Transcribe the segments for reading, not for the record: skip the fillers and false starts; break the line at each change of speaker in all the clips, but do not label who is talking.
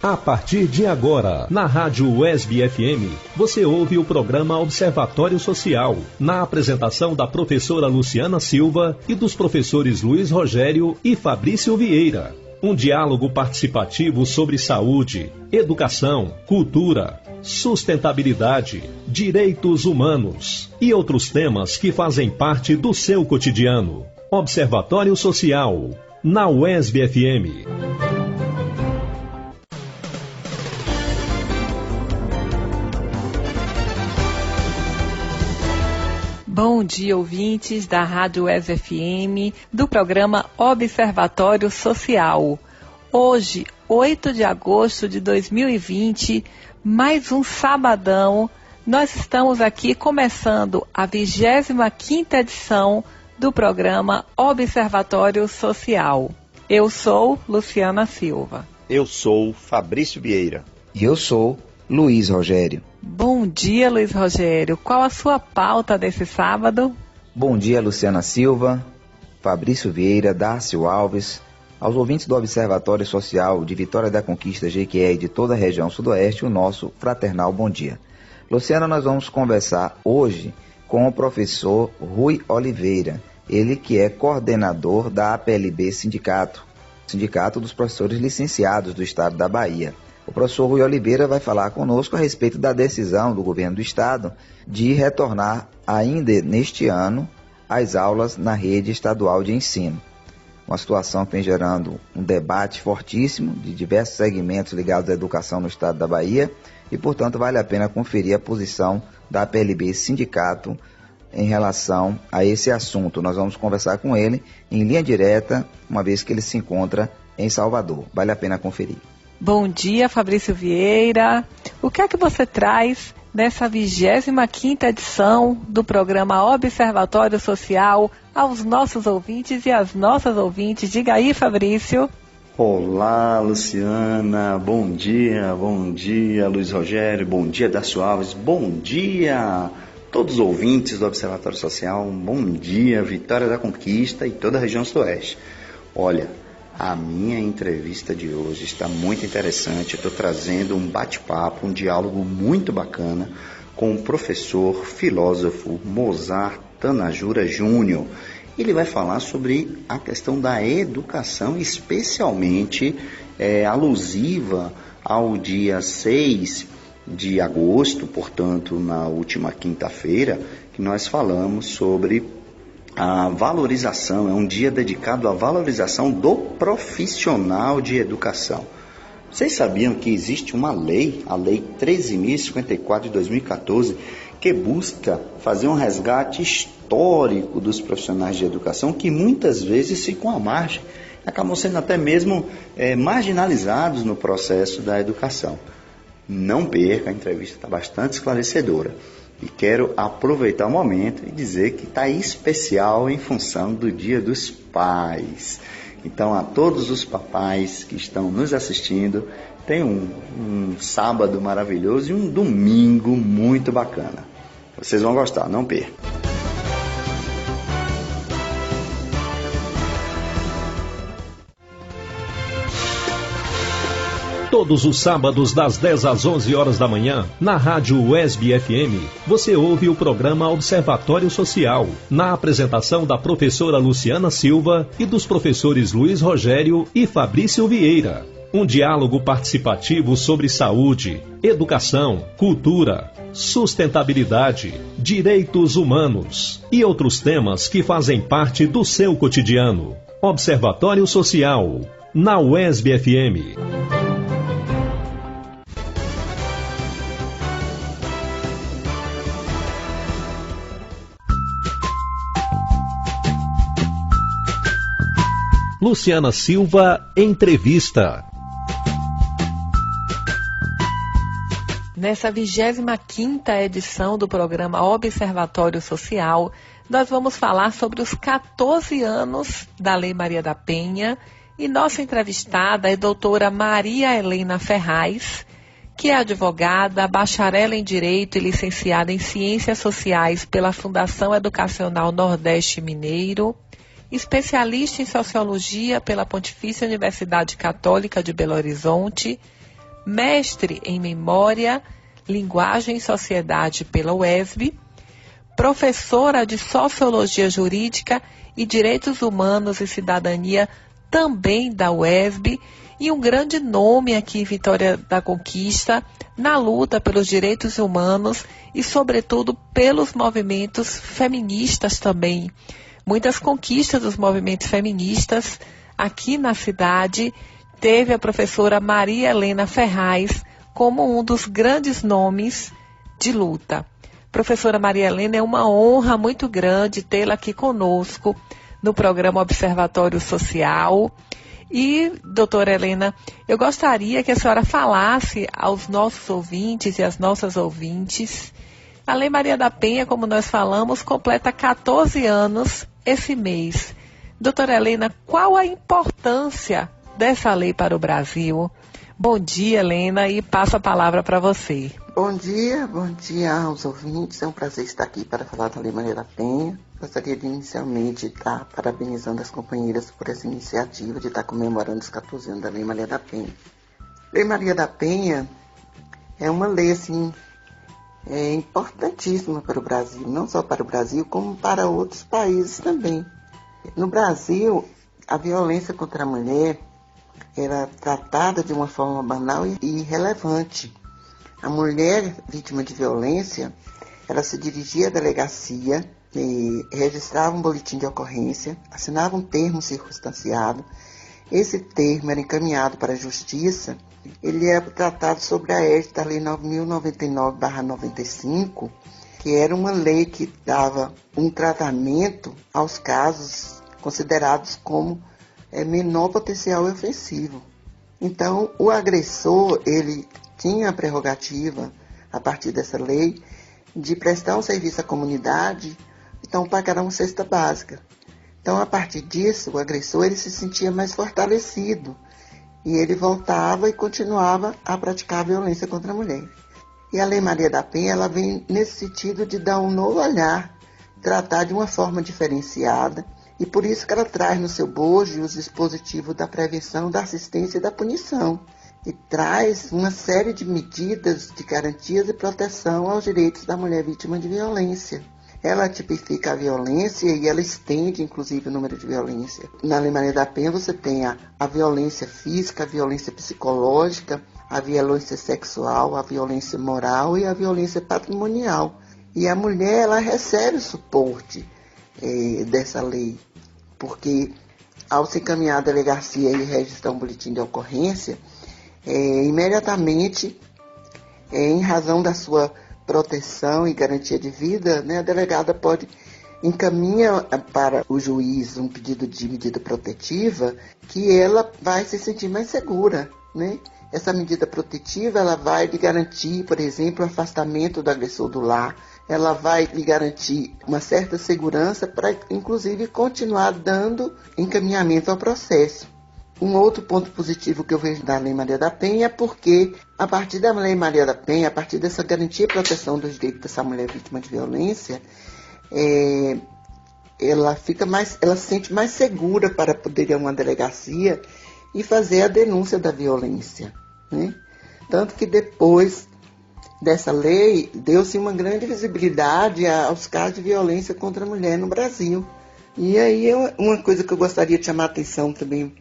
A partir de agora, na Rádio UESB FM, você ouve o programa Observatório Social, na apresentação da professora Luciana Silva e dos professores Luiz Rogério e Fabrício Vieira. Um diálogo participativo sobre saúde, educação, cultura, sustentabilidade, direitos humanos e outros temas que fazem parte do seu cotidiano. Observatório Social, na UESB FM.
Bom dia, ouvintes da Rádio UESB FM, do programa Observatório Social. Hoje, 8 de agosto de 2020, mais um sabadão, nós estamos aqui começando a 25ª edição do programa Observatório Social. Eu sou Luciana Silva.
Eu sou Fabrício Vieira.
E eu sou Luiz Rogério.
Bom dia, Luiz Rogério. Qual a sua pauta desse sábado?
Bom dia, Luciana Silva, Fabrício Vieira, Darcio Alves, aos ouvintes do Observatório Social de Vitória da Conquista, Jequié e de toda a região sudoeste, o nosso fraternal bom dia. Luciana, nós vamos conversar hoje com o professor Rui Oliveira, ele que é coordenador da APLB Sindicato dos Professores Licenciados do Estado da Bahia. O professor Rui Oliveira vai falar conosco a respeito da decisão do governo do Estado de retornar ainda neste ano as aulas na rede estadual de ensino. Uma situação que vem gerando um debate fortíssimo de diversos segmentos ligados à educação no Estado da Bahia e, portanto, vale a pena conferir a posição da APLB Sindicato em relação a esse assunto. Nós vamos conversar com ele em linha direta, uma vez que ele se encontra em Salvador. Vale a pena conferir.
Bom dia, Fabrício Vieira. O que é que você traz nessa 25ª edição do programa Observatório Social aos nossos ouvintes e às nossas ouvintes? Diga aí, Fabrício.
Olá, Luciana. Bom dia, Luiz Rogério. Bom dia, Darcio Alves. Bom dia, todos os ouvintes do Observatório Social. Bom dia, Vitória da Conquista e toda a região sudoeste. Olha, a minha entrevista de hoje está muito interessante. Eu estou trazendo um bate-papo, um diálogo muito bacana com o professor filósofo Mozart Tanajura Júnior. Ele vai falar sobre a questão da educação, especialmente alusiva ao dia 6 de agosto, portanto, na última quinta-feira, que nós falamos sobre a valorização, é um dia dedicado à valorização do profissional de educação. Vocês sabiam que existe uma lei, a Lei 13.054 de 2014, que busca fazer um resgate histórico dos profissionais de educação que muitas vezes ficam à margem, acabam sendo até mesmo marginalizados no processo da educação. Não perca, a entrevista está bastante esclarecedora. E quero aproveitar o momento e dizer que está especial em função do Dia dos Pais. Então, a todos os papais que estão nos assistindo, tem um sábado maravilhoso e um domingo muito bacana. Vocês vão gostar, não percam.
Todos os sábados, das 10 às 11 horas da manhã, na Rádio UESB FM, você ouve o programa Observatório Social, na apresentação da professora Luciana Silva e dos professores Luiz Rogério e Fabrício Vieira. Um diálogo participativo sobre saúde, educação, cultura, sustentabilidade, direitos humanos e outros temas que fazem parte do seu cotidiano. Observatório Social, na UESB FM. Luciana Silva, entrevista.
Nessa 25ª edição do programa Observatório Social, nós vamos falar sobre os 14 anos da Lei Maria da Penha e nossa entrevistada é a doutora Maria Helena Ferraz, que é advogada, bacharel em Direito e licenciada em Ciências Sociais pela Fundação Educacional Nordeste Mineiro, especialista em Sociologia pela Pontifícia Universidade Católica de Belo Horizonte, mestre em Memória, Linguagem e Sociedade pela UESB, professora de Sociologia Jurídica e Direitos Humanos e Cidadania também da UESB, e um grande nome aqui em Vitória da Conquista na luta pelos direitos humanos e, sobretudo, pelos movimentos feministas também. Muitas conquistas dos movimentos feministas aqui na cidade teve a professora Maria Helena Ferraz como um dos grandes nomes de luta. Professora Maria Helena, é uma honra muito grande tê-la aqui conosco no programa Observatório Social. E, doutora Helena, eu gostaria que a senhora falasse aos nossos ouvintes e às nossas ouvintes. A Lei Maria da Penha, como nós falamos, completa 14 anos esse mês. Doutora Helena, qual a importância dessa lei para o Brasil? Bom dia, Helena, e passo a palavra para você.
Bom dia aos ouvintes. É um prazer estar aqui para falar da Lei Maria da Penha. Gostaria de inicialmente estar parabenizando as companheiras por essa iniciativa de estar comemorando os 14 anos da Lei Maria da Penha. Lei Maria da Penha é uma lei assim, importantíssima para o Brasil, não só para o Brasil, como para outros países também. No Brasil, a violência contra a mulher era tratada de uma forma banal e irrelevante. A mulher vítima de violência, ela se dirigia à delegacia, e registrava um boletim de ocorrência, assinava um termo circunstanciado. Esse termo era encaminhado para a Justiça. Ele era tratado sobre a égide da Lei 9.099/95, que era uma lei que dava um tratamento aos casos considerados como menor potencial ofensivo. Então, o agressor, ele tinha a prerrogativa, a partir dessa lei, de prestar um serviço à comunidade, então pagará uma cesta básica. Então, a partir disso, o agressor ele se sentia mais fortalecido e ele voltava e continuava a praticar a violência contra a mulher. E a Lei Maria da Penha, ela vem nesse sentido de dar um novo olhar, tratar de uma forma diferenciada, e por isso que ela traz no seu bojo os dispositivos da prevenção, da assistência e da punição, e traz uma série de medidas de garantias e proteção aos direitos da mulher vítima de violência. Ela tipifica a violência e ela estende, inclusive, o número de violência. Na Lei Maria da Penha você tem a violência física, a violência psicológica, a violência sexual, a violência moral e a violência patrimonial. E a mulher, ela recebe o suporte dessa lei, porque ao se encaminhar à delegacia e registrar um boletim de ocorrência, imediatamente, em razão da sua proteção e garantia de vida, né, a delegada pode encaminhar para o juiz um pedido de medida protetiva, que ela vai se sentir mais segura, né? Essa medida protetiva, ela vai lhe garantir, por exemplo, o afastamento do agressor do lar, ela vai lhe garantir uma certa segurança para, inclusive, continuar dando encaminhamento ao processo. Um outro ponto positivo que eu vejo da Lei Maria da Penha é porque, a partir da Lei Maria da Penha, a partir dessa garantia e proteção dos direitos dessa mulher vítima de violência, ela se sente mais segura para poder ir a uma delegacia e fazer a denúncia da violência, né? Tanto que depois dessa lei, deu-se uma grande visibilidade aos casos de violência contra a mulher no Brasil. E aí, uma coisa que eu gostaria de chamar a atenção também,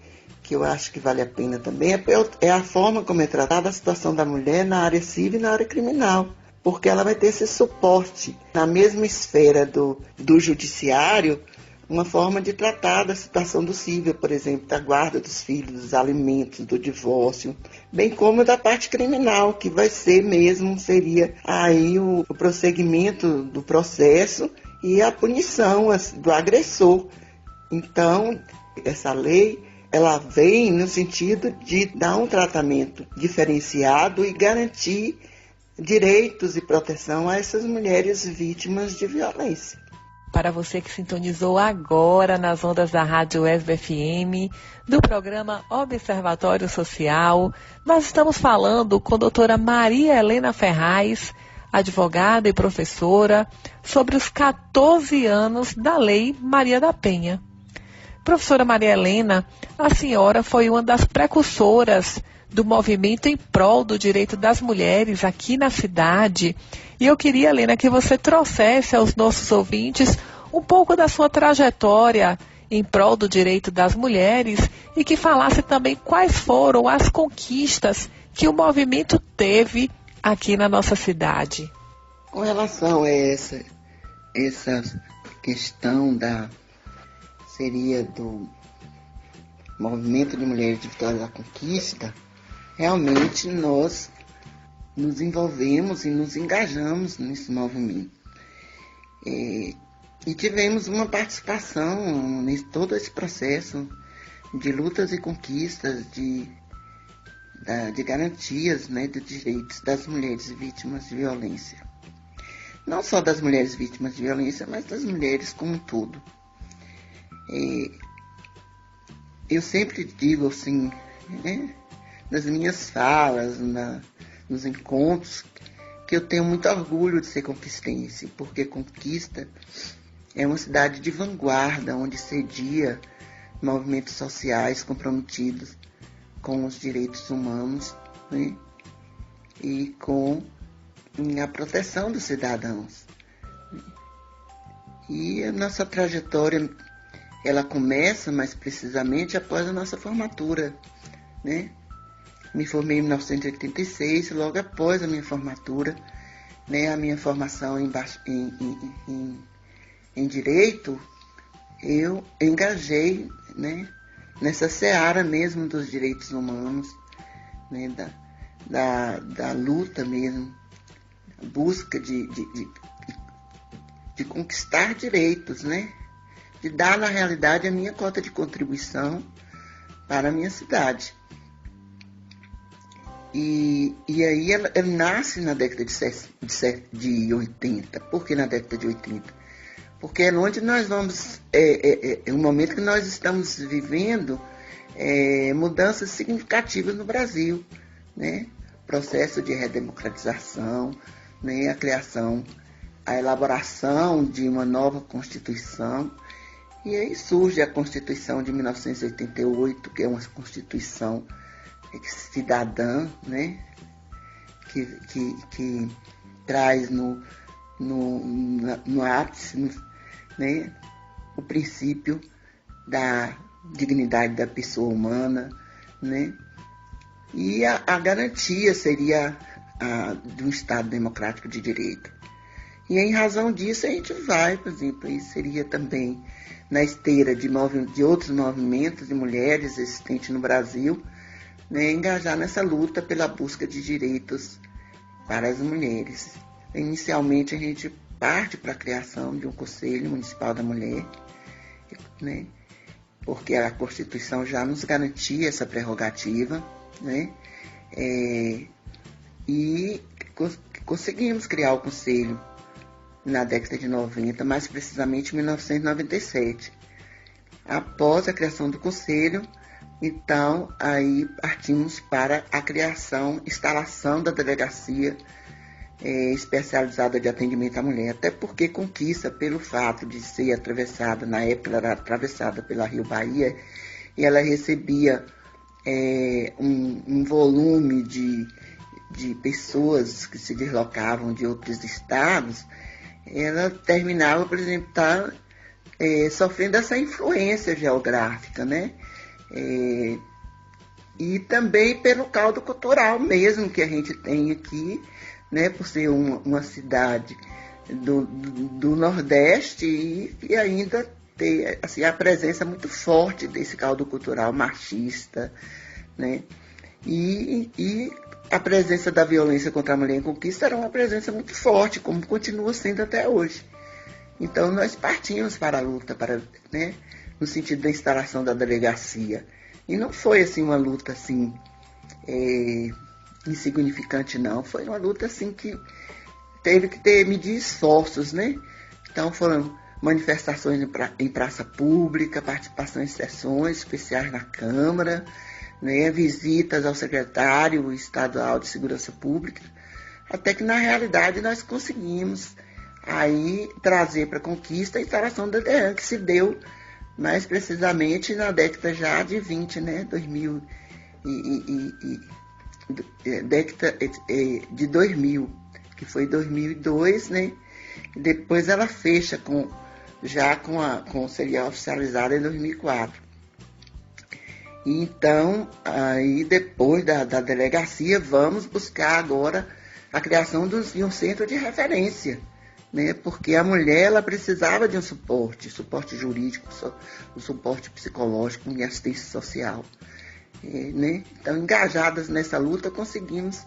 que eu acho que vale a pena também, é a forma como é tratada a situação da mulher na área civil e na área criminal, porque ela vai ter esse suporte na mesma esfera do judiciário, uma forma de tratar da situação do civil, por exemplo, da guarda dos filhos, dos alimentos, do divórcio, bem como da parte criminal, que vai ser mesmo, seria aí o prosseguimento do processo e a punição do agressor. Então, essa lei, ela vem no sentido de dar um tratamento diferenciado e garantir direitos e proteção a essas mulheres vítimas de violência.
Para você que sintonizou agora nas ondas da Rádio UESB FM, do programa Observatório Social, nós estamos falando com a doutora Maria Helena Ferraz, advogada e professora, sobre os 14 anos da Lei Maria da Penha. Professora Maria Helena, a senhora foi uma das precursoras do movimento em prol do direito das mulheres aqui na cidade. E eu queria, Helena, que você trouxesse aos nossos ouvintes um pouco da sua trajetória em prol do direito das mulheres e que falasse também quais foram as conquistas que o movimento teve aqui na nossa cidade.
Com relação a essa questão seria do movimento de mulheres de Vitória da Conquista, realmente nós nos envolvemos e nos engajamos nesse movimento. E tivemos uma participação em todo esse processo de lutas e conquistas, de garantias, né, de direitos das mulheres vítimas de violência. Não só das mulheres vítimas de violência, mas das mulheres como um todo. Eu sempre digo assim, né, nas minhas falas, nos encontros, que eu tenho muito orgulho de ser conquistense, porque Conquista é uma cidade de vanguarda, onde cedia movimentos sociais comprometidos com os direitos humanos, né, e com a proteção dos cidadãos. E a nossa trajetória, ela começa mais precisamente após a nossa formatura, né? Me formei em 1986, logo após a minha formatura, né, a minha formação em Direito, eu engajei, né, nessa seara mesmo dos direitos humanos, né, da luta mesmo, busca de conquistar direitos, né, de dar, na realidade, a minha cota de contribuição para a minha cidade. E aí ela nasce na década de 80. Por que na década de 80? Porque é onde nós vamos, é um momento que nós estamos vivendo mudanças significativas no Brasil, né? Processo de redemocratização, né? A elaboração de uma nova Constituição. E aí surge a Constituição de 1988, que é uma Constituição cidadã, né, que traz no ápice, né, o princípio da dignidade da pessoa humana, né, e a garantia seria de um Estado democrático de direito. E em razão disso a gente vai, por exemplo, isso seria também na esteira de outros movimentos de mulheres existentes no Brasil, né, engajar nessa luta pela busca de direitos para as mulheres. Inicialmente, a gente parte para a criação de um Conselho Municipal da Mulher, né, porque a Constituição já nos garantia essa prerrogativa, né, e conseguimos criar o Conselho na década de 90, mais precisamente em 1997. Após a criação do Conselho, então, aí partimos para a instalação da delegacia especializada de atendimento à mulher, até porque Conquista, pelo fato de ser atravessada, na época ela era atravessada pela Rio Bahia, e ela recebia um volume de pessoas que se deslocavam de outros estados, ela terminava, por exemplo, sofrendo essa influência geográfica, né? E também pelo caldo cultural mesmo que a gente tem aqui, né, por ser uma cidade do Nordeste e ainda ter assim, a presença muito forte desse caldo cultural machista, né, e a presença da violência contra a mulher em Conquista era uma presença muito forte, como continua sendo até hoje. Então nós partimos para a luta, né, no sentido da instalação da delegacia. E não foi assim uma luta assim, insignificante, não. Foi uma luta assim que teve que medir esforços, né? Então foram manifestações em praça pública, participação em sessões especiais na Câmara, né? Visitas ao secretário estadual de Segurança Pública, até que na realidade nós conseguimos aí trazer para a Conquista a instalação da DEAN, que se deu mais precisamente na década já de 20, né, 2000 década de 2000, que foi 2002, né, e depois ela fecha com o serial oficializado em 2004. Então, aí depois da delegacia, vamos buscar agora a criação de um centro de referência, né? Porque a mulher ela precisava de um suporte jurídico, um suporte psicológico e assistência social. Né? Então, engajadas nessa luta, conseguimos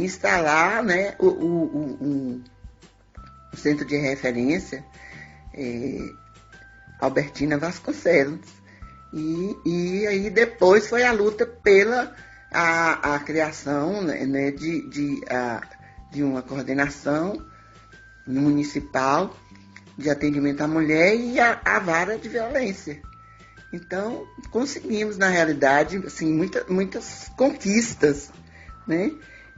instalar, né, o centro de referência Albertina Vasconcelos. E aí depois foi a luta pela a criação, né, de uma coordenação municipal de atendimento à mulher e a vara de violência. Então, conseguimos, na realidade, assim, muitas conquistas, né?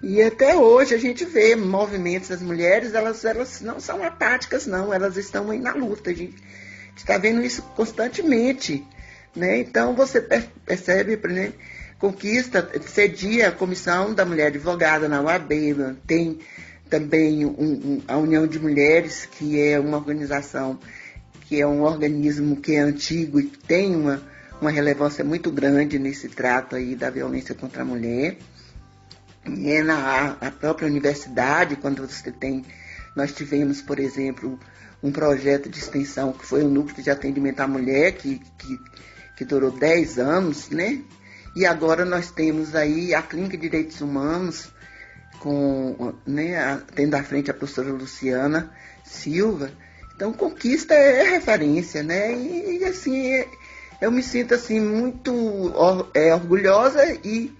E até hoje a gente vê movimentos das mulheres, elas não são apáticas, não, elas estão aí na luta, a gente está vendo isso constantemente, né? Então, você percebe, né, conquista, cedia a Comissão da Mulher Advogada na UAB, tem também a União de Mulheres, que é uma organização, que é um organismo que é antigo e tem uma relevância muito grande nesse trato aí da violência contra a mulher. E na própria universidade, quando nós tivemos, por exemplo, um projeto de extensão que foi o Núcleo de Atendimento à Mulher, que durou 10 anos, né? E agora nós temos aí a Clínica de Direitos Humanos, tendo à frente a professora Luciana Silva. Então, conquista é referência, né? E assim, eu me sinto assim muito orgulhosa e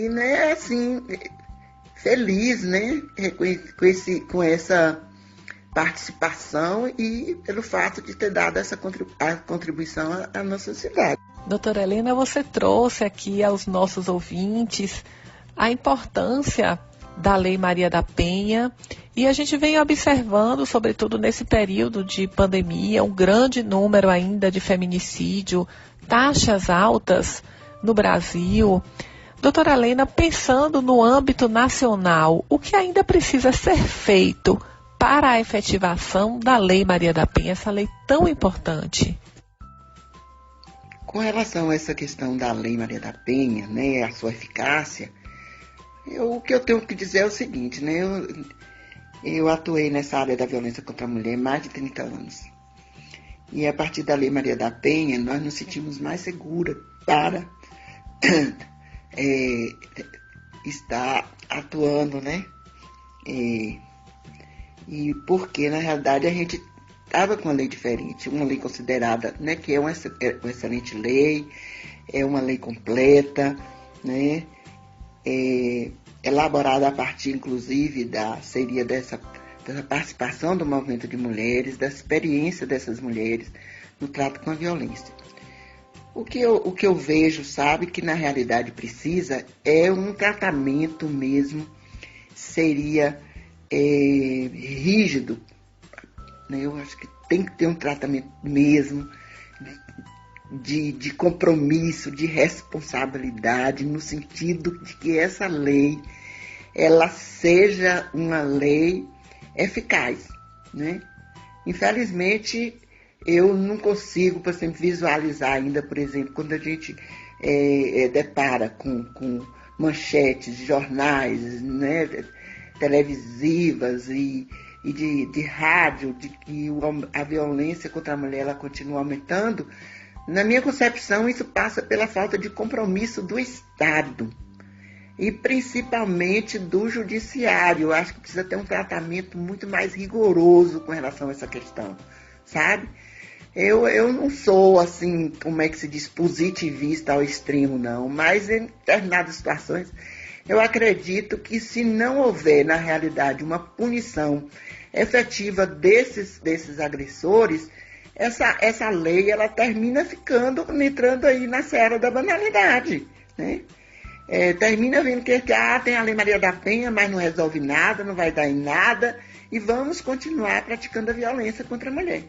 né, assim, feliz, né, com essa participação e pelo fato de ter dado essa contribuição à nossa cidade.
Doutora Helena, você trouxe aqui aos nossos ouvintes a importância da Lei Maria da Penha, e a gente vem observando, sobretudo nesse período de pandemia, um grande número ainda de feminicídio, taxas altas no Brasil. Doutora Helena, pensando no âmbito nacional, o que ainda precisa ser feito para a efetivação da Lei Maria da Penha, essa lei tão importante?
Com relação a essa questão da Lei Maria da Penha, né, a sua eficácia, o que eu tenho que dizer é o seguinte, né, eu atuei nessa área da violência contra a mulher há mais de 30 anos. E a partir da Lei Maria da Penha, nós nos sentimos mais seguras para estar atuando, né? E porque, na realidade, a gente estava com uma lei diferente, uma lei considerada, né, que é uma excelente lei, é uma lei completa, né? Elaborada a partir, inclusive, dessa participação do movimento de mulheres, da experiência dessas mulheres no trato com a violência. O que eu vejo, sabe, que na realidade precisa é um tratamento mesmo, seria rígido, né? Eu acho que tem que ter um tratamento mesmo de compromisso, de responsabilidade, no sentido de que essa lei ela seja uma lei eficaz, né? Infelizmente, eu não consigo, por exemplo, visualizar ainda, por exemplo, quando a gente depara com manchetes de jornais, né, televisivas e de rádio, de que a violência contra a mulher ela continua aumentando. Na minha concepção, isso passa pela falta de compromisso do Estado e principalmente do Judiciário. Eu acho que precisa ter um tratamento muito mais rigoroso com relação a essa questão, sabe? Eu não sou, assim, como é que se diz, positivista ao extremo, não, mas em determinadas situações eu acredito que se não houver, na realidade, uma punição efetiva desses agressores, essa lei ela termina entrando aí na seara da banalidade, né? Termina vendo que tem a Lei Maria da Penha, mas não resolve nada, não vai dar em nada, e vamos continuar praticando a violência contra a mulher.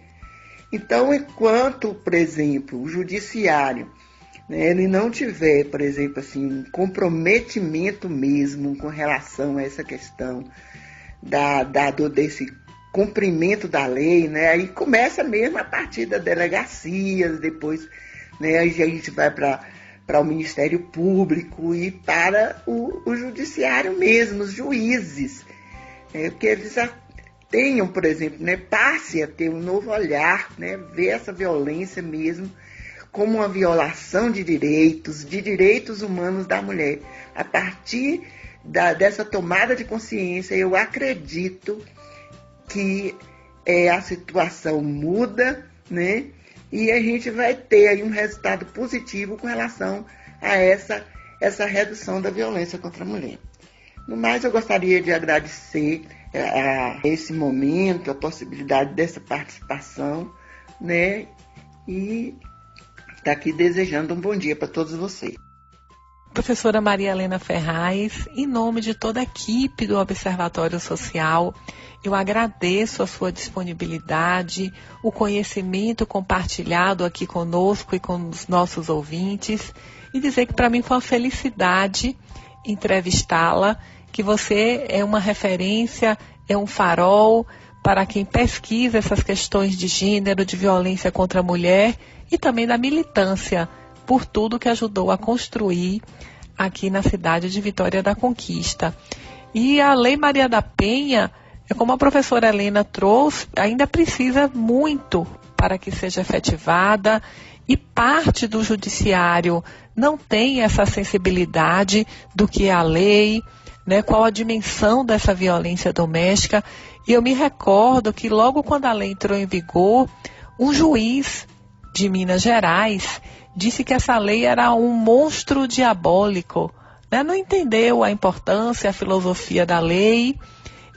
Então, enquanto, por exemplo, o judiciário, né, ele não tiver, por exemplo, assim, um comprometimento mesmo com relação a essa questão desse cumprimento da lei, né, aí começa mesmo a partir das delegacias, depois, né, a gente vai para o Ministério Público e para o judiciário mesmo, os juízes, porque eles tenham, por exemplo, né, passe a ter um novo olhar, né, ver essa violência mesmo como uma violação de direitos humanos da mulher. A partir dessa tomada de consciência, eu acredito que a situação muda, né, e a gente vai ter aí um resultado positivo com relação a essa redução da violência contra a mulher. No mais, eu gostaria de agradecer a esse momento, a possibilidade dessa participação, né? E estar aqui desejando um bom dia para todos vocês.
Professora Maria Helena Ferraz, em nome de toda a equipe do Observatório Social, eu agradeço a sua disponibilidade, o conhecimento compartilhado aqui conosco e com os nossos ouvintes, e dizer que para mim foi uma felicidade entrevistá-la, que você é uma referência, é um farol para quem pesquisa essas questões de gênero, de violência contra a mulher e também da militância, por tudo que ajudou a construir aqui na cidade de Vitória da Conquista. E a Lei Maria da Penha, como a professora Helena trouxe, ainda precisa muito para que seja efetivada, e parte do judiciário não tem essa sensibilidade do que é a lei, né, qual a dimensão dessa violência doméstica. E eu me recordo que logo quando a lei entrou em vigor, um juiz de Minas Gerais disse que essa lei era um monstro diabólico, né? Não entendeu a importância, a filosofia da lei.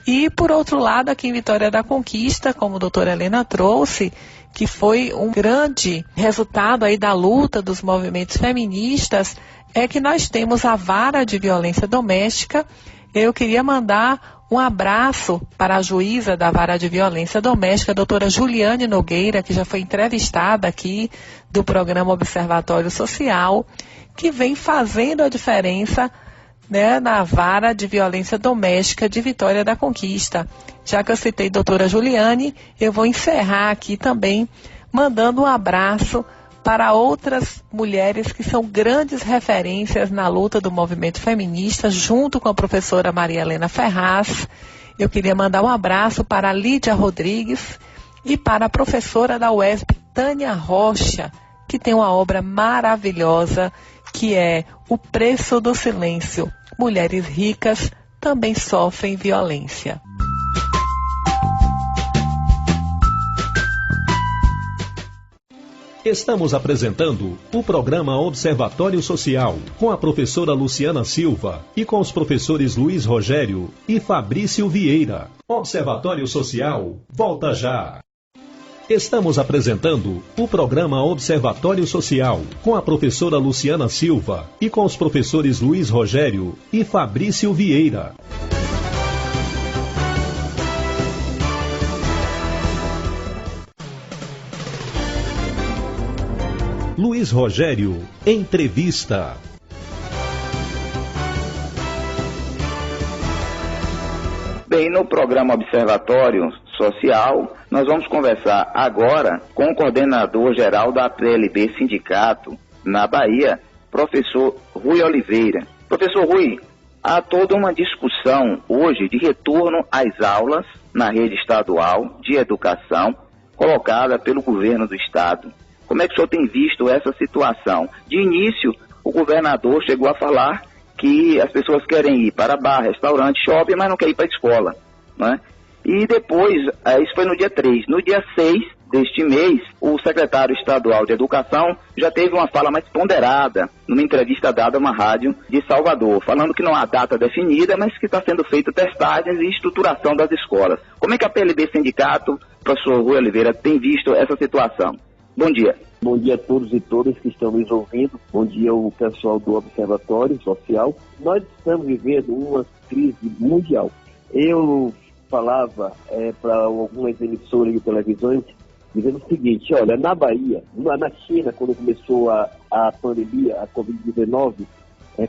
E, por outro lado, aqui em Vitória da Conquista, como a doutora Helena trouxe, que foi um grande resultado aí da luta dos movimentos feministas, é que nós temos a vara de violência doméstica. Eu queria mandar um abraço para a juíza da vara de violência doméstica, a doutora Juliane Nogueira, que já foi entrevistada aqui do programa Observatório Social, que vem fazendo a diferença, né, na vara de violência doméstica de Vitória da Conquista. Já que eu citei a doutora Juliane, eu vou encerrar aqui também mandando um abraço para outras mulheres que são grandes referências na luta do movimento feminista, junto com a professora Maria Helena Ferraz. Eu queria mandar um abraço para a Lídia Rodrigues e para a professora da UESP, Tânia Rocha, que tem uma obra maravilhosa, que é O Preço do Silêncio. Mulheres ricas também sofrem violência.
Estamos apresentando o programa Observatório Social, com a professora Luciana Silva e com os professores Luiz Rogério e Fabrício Vieira. Observatório Social, volta já! Estamos apresentando o programa Observatório Social, com a professora Luciana Silva e com os professores Luiz Rogério e Fabrício Vieira. Luiz Rogério, entrevista.
Bem, no programa Observatório Social, nós vamos conversar agora com o coordenador-geral da PLB Sindicato, na Bahia, professor Rui Oliveira. Professor Rui, há toda uma discussão hoje de retorno às aulas na rede estadual de educação, colocada pelo governo do estado. Como é que o senhor tem visto essa situação? De início, o governador chegou a falar que as pessoas querem ir para bar, restaurante, shopping, mas não querem ir para a escola, né? E depois, isso foi no dia 3. No dia 6 deste mês, o secretário estadual de Educação já teve uma fala mais ponderada numa entrevista dada a uma rádio de Salvador, falando que não há data definida, mas que está sendo feita testagens e estruturação das escolas. Como é que a PLB Sindicato, professor Rui Oliveira, tem visto essa situação? Bom dia.
Bom dia a todos e todas que estão nos ouvindo. Bom dia ao pessoal do Observatório Social. Nós estamos vivendo uma crise mundial. Eu falava para algumas emissoras de televisões dizendo o seguinte: olha, na Bahia, na China, quando começou a pandemia, a Covid-19,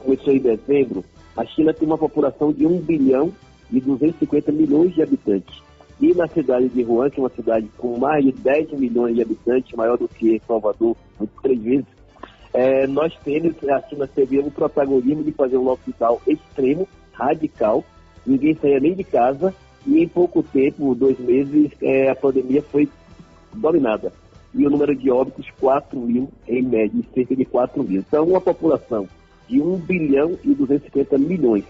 começou em dezembro, a China tem uma população de 1 bilhão e 250 milhões de habitantes. E na cidade de Wuhan, que é uma cidade com mais de 10 milhões de habitantes, maior do que Salvador, 3 vezes, nós temos, a China teve o protagonismo de fazer um lockdown extremo, radical, ninguém saía nem de casa, e em pouco tempo, 2 meses, a pandemia foi dominada. E o número de óbitos, 4 mil, em média, cerca de 4 mil. Então, uma população de 1 bilhão e 250 milhões,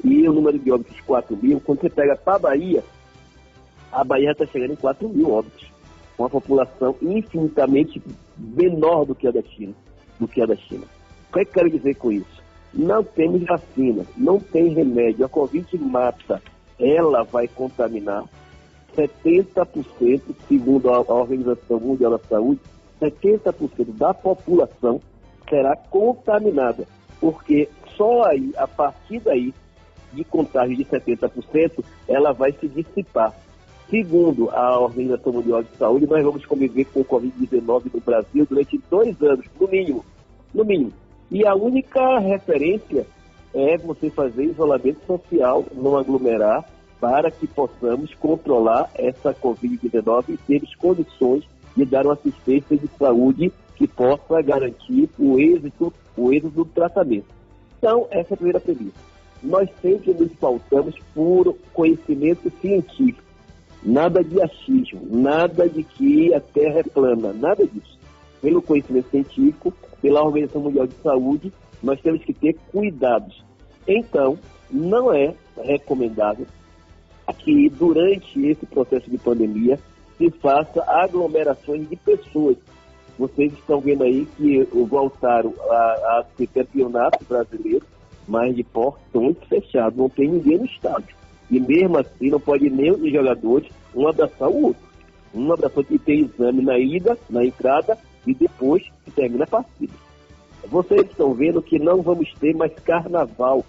e o número de óbitos, 4 mil, quando você pega para a Bahia está chegando em 4 mil óbitos, uma população infinitamente menor do que a da China. O que eu quero dizer com isso? Não temos vacina, não tem remédio, a Covid mata, ela vai contaminar 70%, segundo a Organização Mundial da Saúde, 70% da população será contaminada, porque só aí, a partir daí, de contágio de 70%, ela vai se dissipar. Segundo a Organização Mundial de Saúde, nós vamos conviver com o Covid-19 no Brasil durante 2 anos, no mínimo. E a única referência é você fazer isolamento social, não aglomerar, para que possamos controlar essa Covid-19 e termos condições de dar uma assistência de saúde que possa garantir o êxito do tratamento. Então, essa é a primeira premissa. Nós sempre nos pautamos por conhecimento científico. Nada de achismo, nada de que a Terra é plana, nada disso. Pelo conhecimento científico, pela Organização Mundial de Saúde, nós temos que ter cuidados. Então, não é recomendável que durante esse processo de pandemia se faça aglomerações de pessoas. Vocês estão vendo aí que voltaram a ser campeonato brasileiro, mas de portões fechados, não tem ninguém no estádio. E mesmo assim não pode nem os jogadores um abraçar o outro. Um abraçar que tem exame na ida, na entrada e depois que termina a partida. Vocês estão vendo que não vamos ter mais carnaval,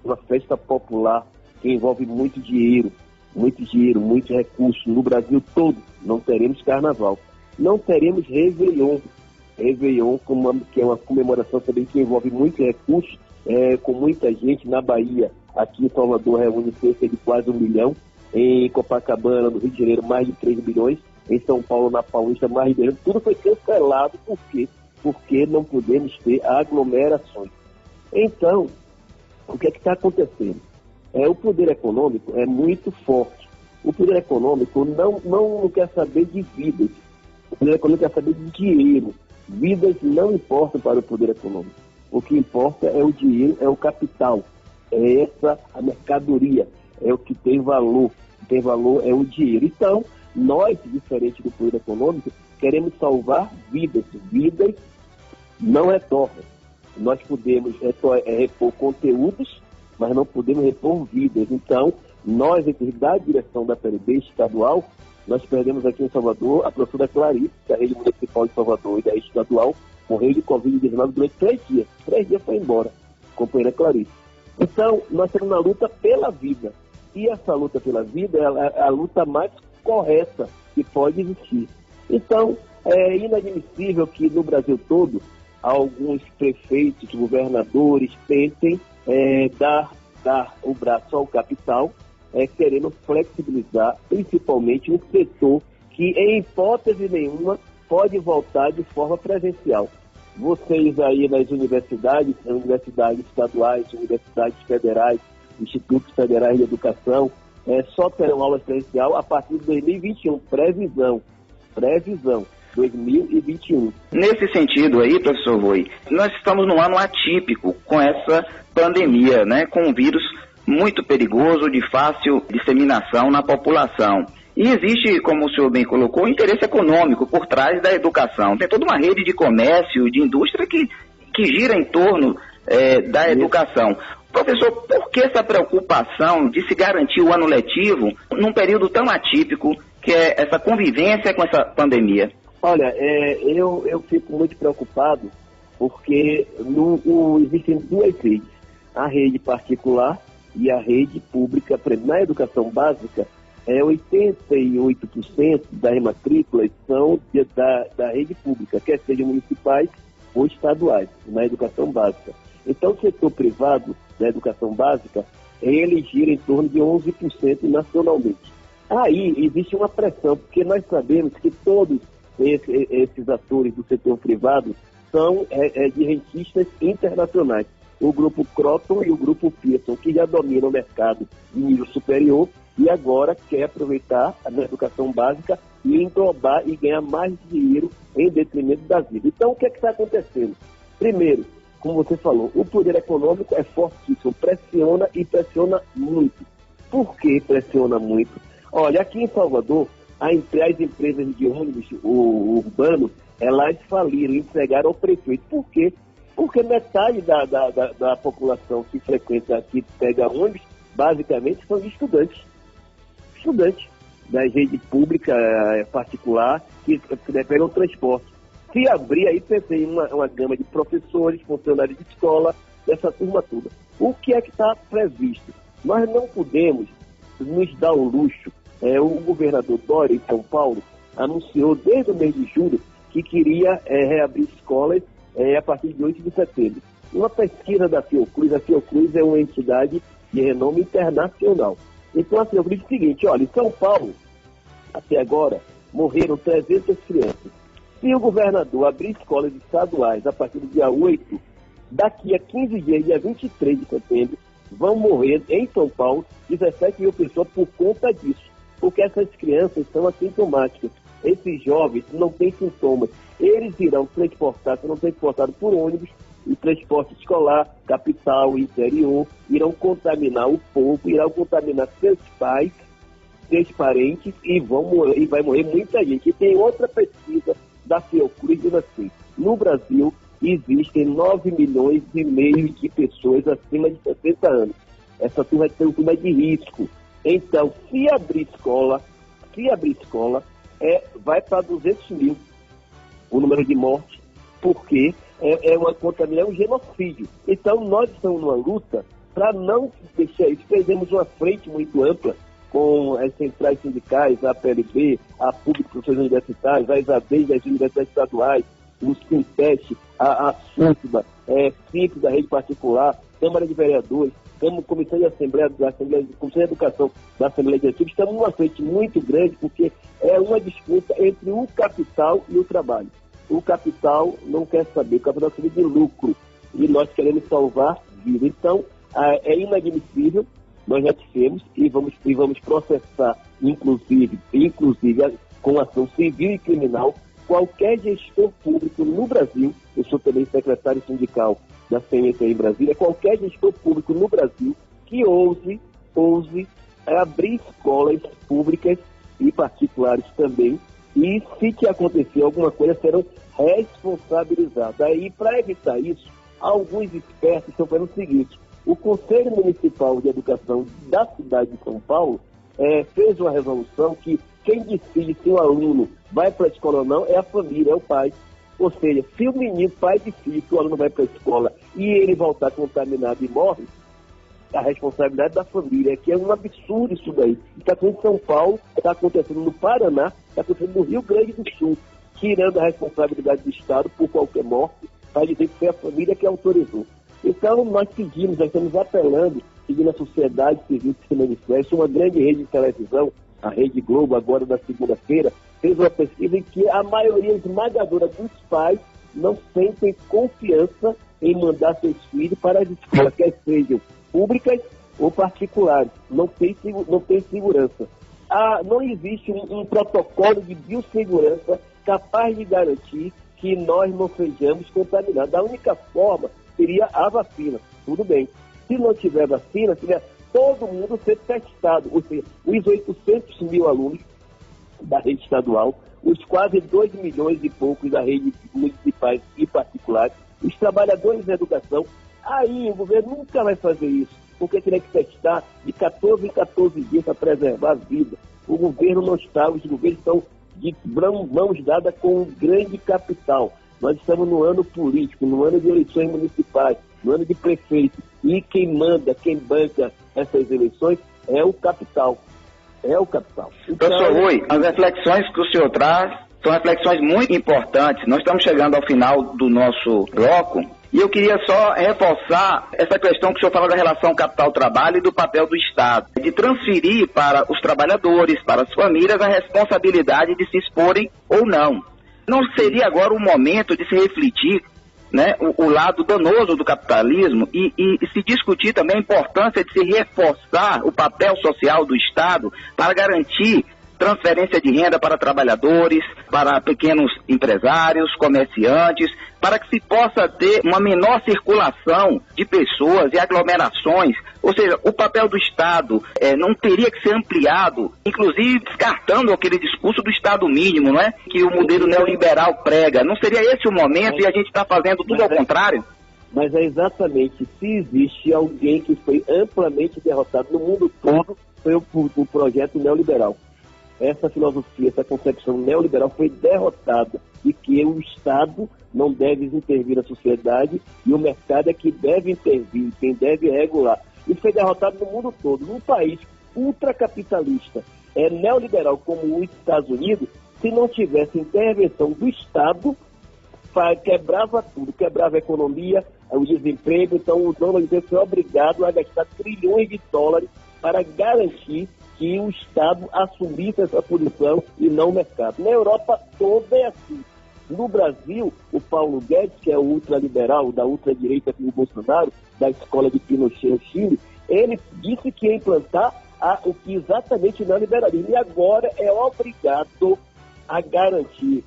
uma festa popular que envolve muito dinheiro, muitos recursos no Brasil todo. Não teremos carnaval. Não teremos Réveillon. Réveillon, que é uma comemoração também que envolve muitos recursos, com muita gente na Bahia. Aqui em Salvador reúne cerca de quase 1 milhão. Em Copacabana, no Rio de Janeiro, mais de 3 milhões. Em São Paulo, na Paulista, mais de 1 milhão. Tudo foi cancelado. Por quê? Porque não podemos ter aglomerações. Então, o que é que está acontecendo? O poder econômico é muito forte. O poder econômico não quer saber de vidas. O poder econômico quer saber de dinheiro. Vidas não importam para o poder econômico. O que importa é o dinheiro, é o capital. É a mercadoria, é o que tem valor. O que tem valor é o dinheiro. Então, nós, diferente do poder econômico, queremos salvar vidas. Vidas não retornam. Nós podemos repor conteúdos, mas não podemos repor vidas. Então, nós, da direção da PLB estadual, nós perdemos aqui em Salvador a professora Clarice, da rede municipal de Salvador e da rede estadual, morreu de Covid-19 durante 3 dias. 3 dias foi embora, companheira Clarice. Então, nós estamos na luta pela vida. E essa luta pela vida é a luta mais correta que pode existir. Então, é inadmissível que no Brasil todo, alguns prefeitos, governadores tentem dar o braço ao capital, querendo flexibilizar principalmente um setor que, em hipótese nenhuma, pode voltar de forma presencial. Vocês aí nas universidades estaduais, universidades federais, institutos federais de educação, só terão aulas presencial a partir de 2021. Previsão. 2021.
Nesse sentido aí, professor Rui, nós estamos num ano atípico com essa pandemia, né, com um vírus muito perigoso, de fácil disseminação na população. E existe, como o senhor bem colocou, um interesse econômico por trás da educação. Tem toda uma rede de comércio, de indústria que gira em torno da educação. Professor, por que essa preocupação de se garantir o ano letivo num período tão atípico que é essa convivência com essa pandemia?
Olha, eu fico muito preocupado porque existem 2 redes, a rede particular e a rede pública. Na educação básica, 88% das matrículas são da rede pública, quer sejam municipais ou estaduais, na educação básica. Então, o setor privado da educação básica, ele gira em torno de 11% nacionalmente. Aí existe uma pressão, porque nós sabemos que todos esses atores do setor privado são de rentistas internacionais. O grupo Croton e o grupo Pearson, que já dominam o mercado de nível superior e agora quer aproveitar a educação básica e englobar e ganhar mais dinheiro em detrimento da vida. Então, o que é que está acontecendo? Primeiro, como você falou, o poder econômico é fortíssimo, pressiona e pressiona muito. Por que pressiona muito? Olha, aqui em Salvador, as empresas de ônibus urbanos, elas faliram, entregaram ao prefeito. Por quê? Porque metade da população que frequenta, que pega ônibus, basicamente são de estudantes da rede pública particular que pegam transporte. Se abrir, aí pensei em uma gama de professores, funcionários de escola, dessa turma toda. O que é que está previsto? Nós não podemos nos dar o luxo. O governador Dória, em São Paulo, anunciou desde o mês de julho que queria reabrir escolas a partir de 8 de setembro. Uma pesquisa da Fiocruz, a Fiocruz é uma entidade de renome internacional. Então a Fiocruz diz o seguinte, olha, em São Paulo, até agora, morreram 300 crianças. Se o governador abrir escolas estaduais a partir do dia 8, daqui a 15 dias, dia 23 de setembro, vão morrer em São Paulo 17 mil pessoas por conta disso. Porque essas crianças são assintomáticas. Esses jovens não têm sintomas. Eles irão serão transportados por ônibus, e transporte escolar, capital, interior, irão contaminar o povo, irão contaminar seus pais, seus parentes, e vai morrer muita gente. E tem outra pesquisa da Fiocruz dizendo assim, no Brasil existem 9 milhões e meio de pessoas acima de 60 anos. Essa turma tem uma turma de risco. Então, se abrir escola, vai para 200 mil o número de mortes, porque é um genocídio. Então, nós estamos numa luta para não deixar isso. Fizemos uma frente muito ampla com as centrais sindicais, a PLB, a Pública de Professores Universitários, as ADs das universidades estaduais, o Sinteste, a SUSBA, CIP da rede particular, Câmara de Vereadores, Comissão de Comissão de Educação da Assembleia Legislativa. Estamos numa frente muito grande, porque é uma disputa entre o capital e o trabalho. O capital não quer saber, o capital quer saber de lucro, e nós queremos salvar vidas. Então, é inadmissível, nós já dissemos, e vamos processar, inclusive com ação civil e criminal, qualquer gestor público no Brasil, eu sou também secretário sindical da CNT em Brasília, qualquer gestor público no Brasil que ouse abrir escolas públicas e particulares também, e se que acontecer alguma coisa, serão responsabilizados. Aí, para evitar isso, alguns espertos estão fazendo o seguinte, o Conselho Municipal de Educação da cidade de São Paulo fez uma resolução que quem decide se o aluno vai para a escola ou não é a família, é o pai. Ou seja, se o menino, pai decide que o aluno vai para a escola e ele voltar contaminado e morre, a responsabilidade da família, que é um absurdo isso daí. Está acontecendo em São Paulo, está acontecendo no Paraná, está acontecendo no Rio Grande do Sul, tirando a responsabilidade do Estado por qualquer morte, para dizer que foi a família que autorizou. Então, nós estamos apelando, seguindo a sociedade civil que se manifesta, uma grande rede de televisão, a Rede Globo, agora na segunda-feira, fez uma pesquisa em que a maioria esmagadora dos pais não sentem confiança em mandar seus filhos para as escolas, quer sejam públicas ou particulares. Não tem segurança. Não existe um protocolo de biossegurança capaz de garantir que nós não sejamos contaminados. A única forma seria a vacina. Tudo bem. Se não tiver vacina, tiver todo mundo ser testado. Ou seja, os 800 mil alunos da rede estadual, os quase 2 milhões e poucos da rede municipais e particulares, os trabalhadores da educação. Aí o governo nunca vai fazer isso, porque teria que testar de 14 em 14 dias para preservar a vida. O governo não está, os governos estão de mãos dadas com um grande capital. Nós estamos no ano político, no ano de eleições municipais, no ano de prefeito. E quem manda, quem banca essas eleições é o capital. é o capital. Então,
professor Rui, as reflexões que o senhor traz são reflexões muito importantes. Nós estamos chegando ao final do nosso bloco e eu queria só reforçar essa questão que o senhor fala da relação capital-trabalho e do papel do Estado, de transferir para os trabalhadores, para as famílias, a responsabilidade de se exporem ou não. Não seria agora o momento de se refletir, né, o lado danoso do capitalismo e se discutir também a importância de se reforçar o papel social do Estado para garantir transferência de renda para trabalhadores, para pequenos empresários, comerciantes, para que se possa ter uma menor circulação de pessoas e aglomerações. Ou seja, o papel do Estado não teria que ser ampliado, inclusive descartando aquele discurso do Estado mínimo, não é? Que o modelo neoliberal prega. Não seria esse o momento e a gente está fazendo tudo ao contrário?
Mas é exatamente, se existe alguém que foi amplamente derrotado no mundo todo, foi o projeto neoliberal. Essa filosofia, essa concepção neoliberal foi derrotada e que o Estado não deve intervir na sociedade e o mercado é que deve intervir, quem deve regular. Isso foi derrotado no mundo todo. Num país ultracapitalista, neoliberal como os Estados Unidos, se não tivesse intervenção do Estado, quebrava tudo, quebrava a economia, o desemprego. Então o Donald Trump foi obrigado a gastar trilhões de dólares para garantir que o Estado assumisse essa posição e não o mercado. Na Europa toda é assim. No Brasil, o Paulo Guedes, que é o ultraliberal, da ultradireita do Bolsonaro, da escola de Pinochet no Chile, ele disse que ia implantar o que exatamente não é liberalismo. E agora é obrigado a garantir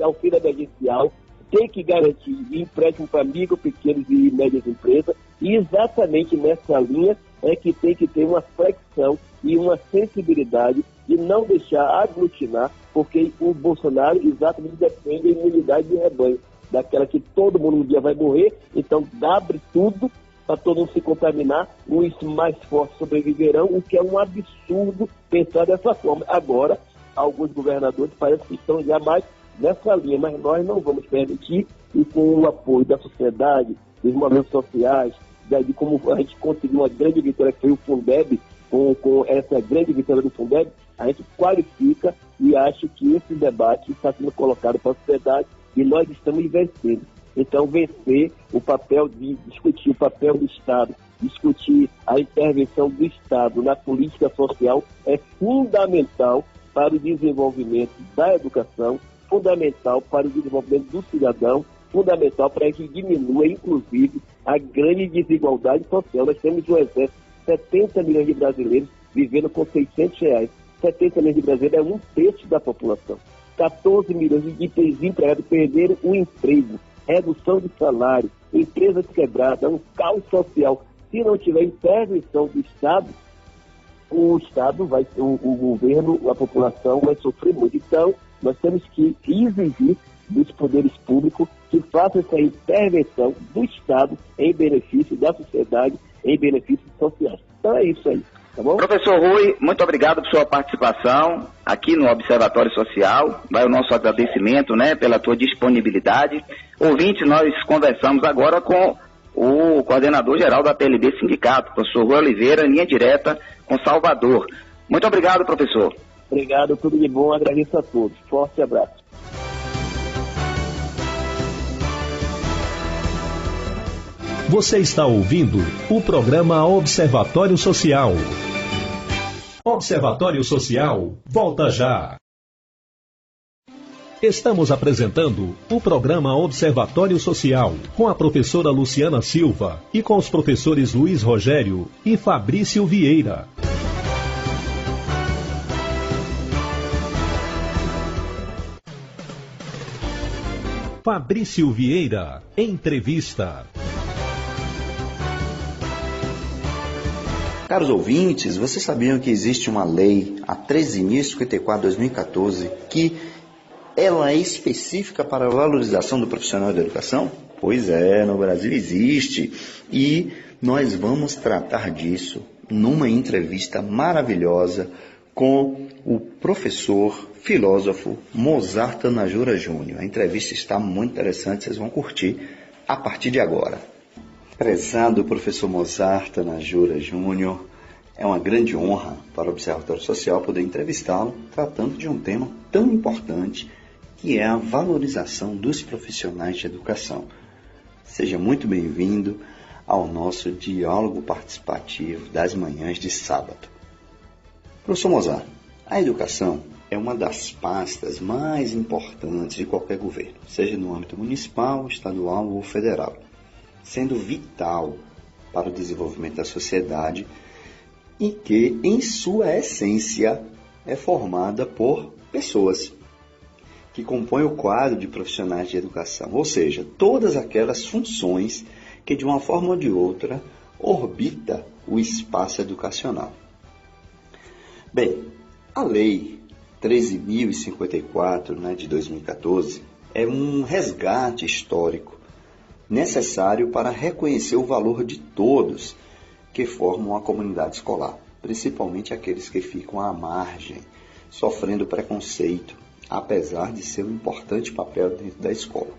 auxílio emergencial, tem que garantir empréstimo para micro, pequenos e médias empresas, e exatamente nessa linha é que tem que ter uma flexão e uma sensibilidade de não deixar aglutinar, porque o Bolsonaro exatamente defende a imunidade de rebanho, daquela que todo mundo um dia vai morrer, então abre tudo para todo mundo se contaminar, os mais fortes sobreviverão, o que é um absurdo pensar dessa forma. Agora, alguns governadores parecem que estão já mais nessa linha, mas nós não vamos permitir, e com o apoio da sociedade, dos movimentos sociais, de como a gente conseguiu uma grande vitória que foi o Fundeb, com essa grande vitória do Fundeb, a gente qualifica e acha que esse debate está sendo colocado para a sociedade e nós estamos vencendo. Então, vencer o papel de discutir o papel do Estado, discutir a intervenção do Estado na política social é fundamental para o desenvolvimento da educação, fundamental para o desenvolvimento do cidadão, fundamental para que diminua, inclusive, a grande desigualdade social. Nós temos no Exército 70 milhões de brasileiros vivendo com R$600. 70 milhões de brasileiros é 1/3 da população. 14 milhões de desempregados perderam o emprego, redução de salário, empresas quebradas, um caos social. Se não tiver intervenção do Estado, o governo, a população vai sofrer muito. Então, nós temos que exigir dos poderes públicos que façam essa intervenção do Estado em benefício da sociedade, em benefícios sociais. Então é isso aí, tá bom?
Professor Rui, muito obrigado por sua participação aqui no Observatório Social. Vai o nosso agradecimento, né, pela tua disponibilidade. Ouvinte, nós conversamos agora com o coordenador-geral da PLB Sindicato, professor Rui Oliveira, linha direta com Salvador. Muito obrigado, professor.
Obrigado, tudo de bom, agradeço a todos. Forte abraço.
Você está ouvindo o programa Observatório Social. Observatório Social, volta já. Estamos apresentando o programa Observatório Social com a professora Luciana Silva e com os professores Luiz Rogério e Fabrício Vieira. Fabrício Vieira, entrevista.
Caros ouvintes, vocês sabiam que existe uma lei, a 13.054/2014, que ela é específica para a valorização do profissional da educação? Pois é, no Brasil existe. E nós vamos tratar disso numa entrevista maravilhosa com o professor filósofo Mozart Tanajura Júnior. A entrevista está muito interessante, vocês vão curtir a partir de agora. Prezado professor Mozart Tanajura Júnior, É uma grande honra para o Observatório Social poder entrevistá-lo, tratando de um tema tão importante que é a valorização dos profissionais de educação. Seja muito bem-vindo ao nosso diálogo participativo das manhãs de sábado. Professor Mozart, a educação é uma das pastas mais importantes de qualquer governo, seja no âmbito municipal, estadual ou federal, sendo vital para o desenvolvimento da sociedade e que, em sua essência, é formada por pessoas que compõem o quadro de profissionais de educação, ou seja, todas aquelas funções que, de uma forma ou de outra, orbita o espaço educacional. Bem, a Lei 13.054, de 2014, é um resgate histórico necessário para reconhecer o valor de todos que formam a comunidade escolar, principalmente aqueles que ficam à margem, sofrendo preconceito, apesar de ser um importante papel dentro da escola.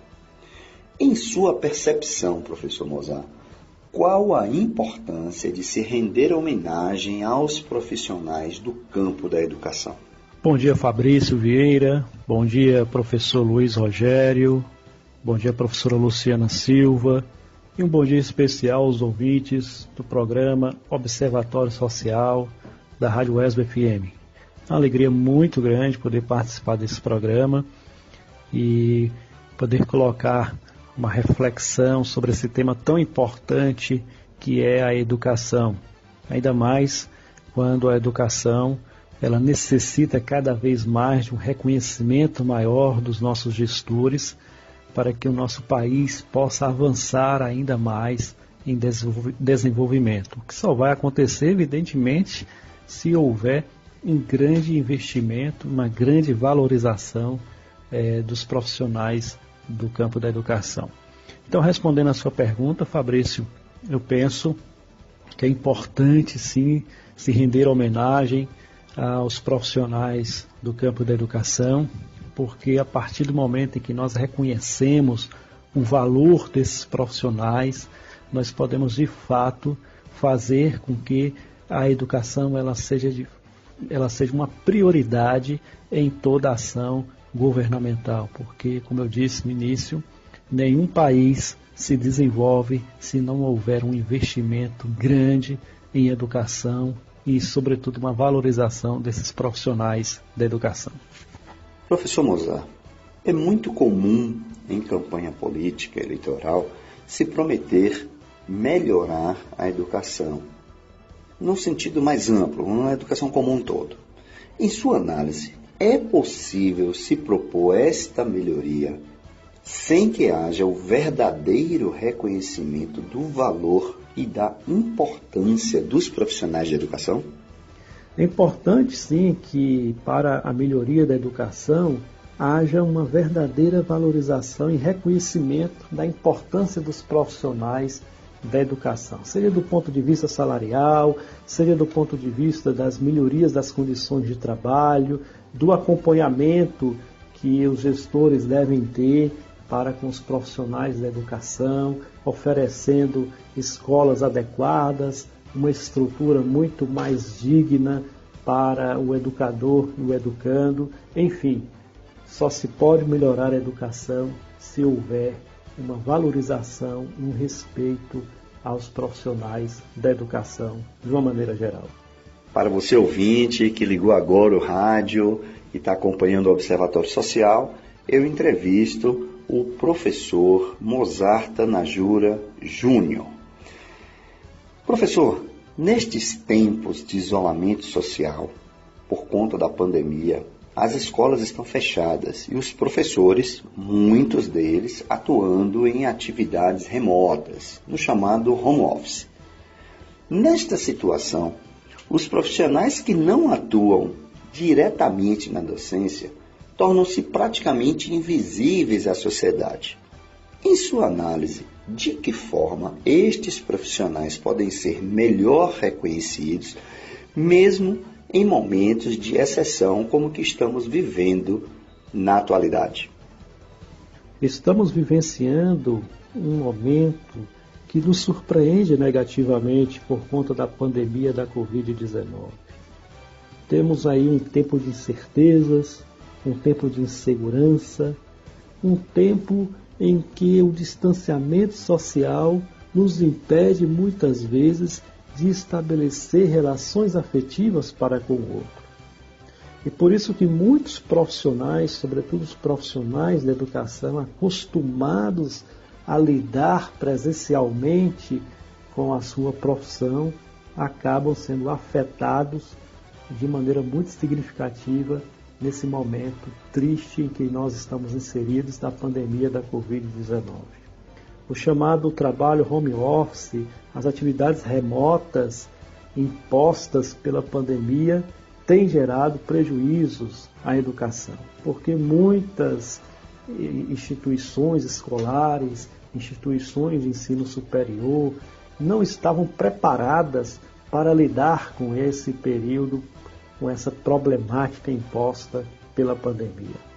Em sua percepção, professor Mozart, qual a importância de se render homenagem aos profissionais do campo da educação?
Bom dia, Fabrício Vieira. Bom dia, professor Luiz Rogério. Bom dia, professora Luciana Silva. E um bom dia especial aos ouvintes do programa Observatório Social da Rádio UESB FM. É uma alegria muito grande poder participar desse programa e poder colocar uma reflexão sobre esse tema tão importante que é a educação. Ainda mais quando a educação ela necessita cada vez mais de um reconhecimento maior dos nossos gestores para que o nosso país possa avançar ainda mais em desenvolvimento. O que só vai acontecer, evidentemente, se houver um grande investimento, uma grande valorização dos profissionais do campo da educação. Então, respondendo a sua pergunta, Fabrício, eu penso que é importante, sim, se render homenagem aos profissionais do campo da educação, porque a partir do momento em que nós reconhecemos o valor desses profissionais, nós podemos, de fato, fazer com que a educação ela seja uma prioridade em toda a ação governamental, porque, como eu disse no início, nenhum país se desenvolve se não houver um investimento grande em educação e, sobretudo, uma valorização desses profissionais da educação.
Professor Mozart, é muito comum em campanha política eleitoral se prometer melhorar a educação, num sentido mais amplo, na educação como um todo. Em sua análise, é possível se propor esta melhoria sem que haja o verdadeiro reconhecimento do valor e da importância dos profissionais de educação?
É importante, sim, que para a melhoria da educação haja uma verdadeira valorização e reconhecimento da importância dos profissionais da educação, seja do ponto de vista salarial, seja do ponto de vista das melhorias das condições de trabalho, do acompanhamento que os gestores devem ter para com os profissionais da educação, oferecendo escolas adequadas, uma estrutura muito mais digna para o educador e o educando. Enfim, só se pode melhorar a educação se houver uma valorização, um respeito aos profissionais da educação de uma maneira geral.
Para você ouvinte que ligou agora o rádio e está acompanhando o Observatório Social, eu entrevisto o professor Mozart Tanajura Júnior. Professor, nestes tempos de isolamento social, por conta da pandemia, as escolas estão fechadas e os professores, muitos deles, atuando em atividades remotas, no chamado home office. Nesta situação, os profissionais que não atuam diretamente na docência tornam-se praticamente invisíveis à sociedade. Em sua análise, de que forma estes profissionais podem ser melhor reconhecidos, mesmo em momentos de exceção como que estamos vivendo na atualidade?
Estamos vivenciando um momento que nos surpreende negativamente por conta da pandemia da Covid-19. Temos aí um tempo de incertezas, um tempo de insegurança, um tempo em que o distanciamento social nos impede muitas vezes de estabelecer relações afetivas para com o outro. E por isso que muitos profissionais, sobretudo os profissionais da educação, acostumados a lidar presencialmente com a sua profissão, acabam sendo afetados de maneira muito significativa nesse momento triste em que nós estamos inseridos da pandemia da Covid-19. O chamado trabalho home office, as atividades remotas impostas pela pandemia, têm gerado prejuízos à educação, porque muitas instituições escolares, instituições de ensino superior, não estavam preparadas para lidar com esse período, com essa problemática imposta pela pandemia.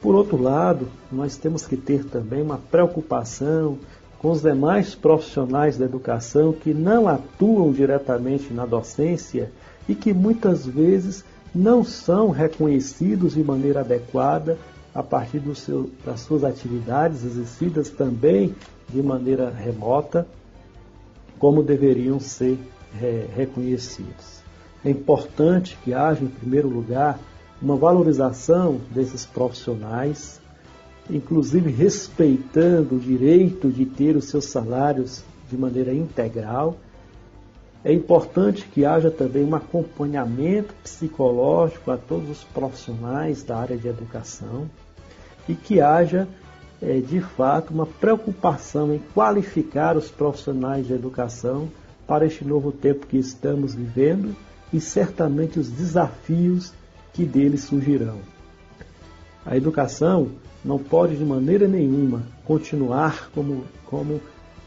Por outro lado, nós temos que ter também uma preocupação com os demais profissionais da educação que não atuam diretamente na docência e que muitas vezes não são reconhecidos de maneira adequada a partir das suas atividades exercidas também de maneira remota, como deveriam ser reconhecidos. É importante que haja, em primeiro lugar, uma valorização desses profissionais, inclusive respeitando o direito de ter os seus salários de maneira integral. É importante que haja também um acompanhamento psicológico a todos os profissionais da área de educação e que haja, de fato, uma preocupação em qualificar os profissionais de educação para este novo tempo que estamos vivendo e certamente os desafios que deles surgirão. A educação não pode de maneira nenhuma continuar como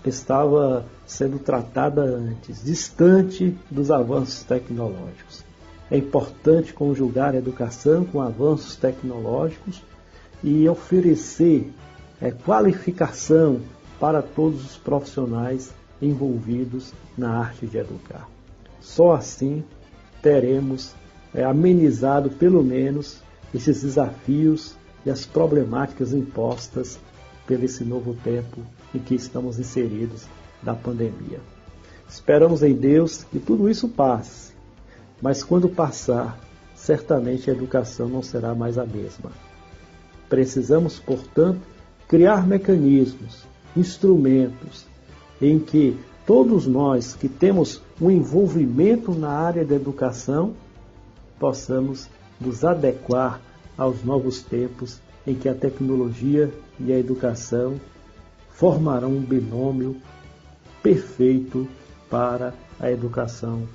estava sendo tratada antes, distante dos avanços tecnológicos. É importante conjugar a educação com avanços tecnológicos e oferecer qualificação para todos os profissionais envolvidos na arte de educar. Só assim teremos amenizado pelo menos esses desafios e as problemáticas impostas pelo esse novo tempo em que estamos inseridos da pandemia. Esperamos em Deus que tudo isso passe, mas quando passar, certamente a educação não será mais a mesma. Precisamos, portanto, criar mecanismos, instrumentos em que todos nós que temos um envolvimento na área da educação possamos nos adequar aos novos tempos em que a tecnologia e a educação formarão um binômio perfeito para a educação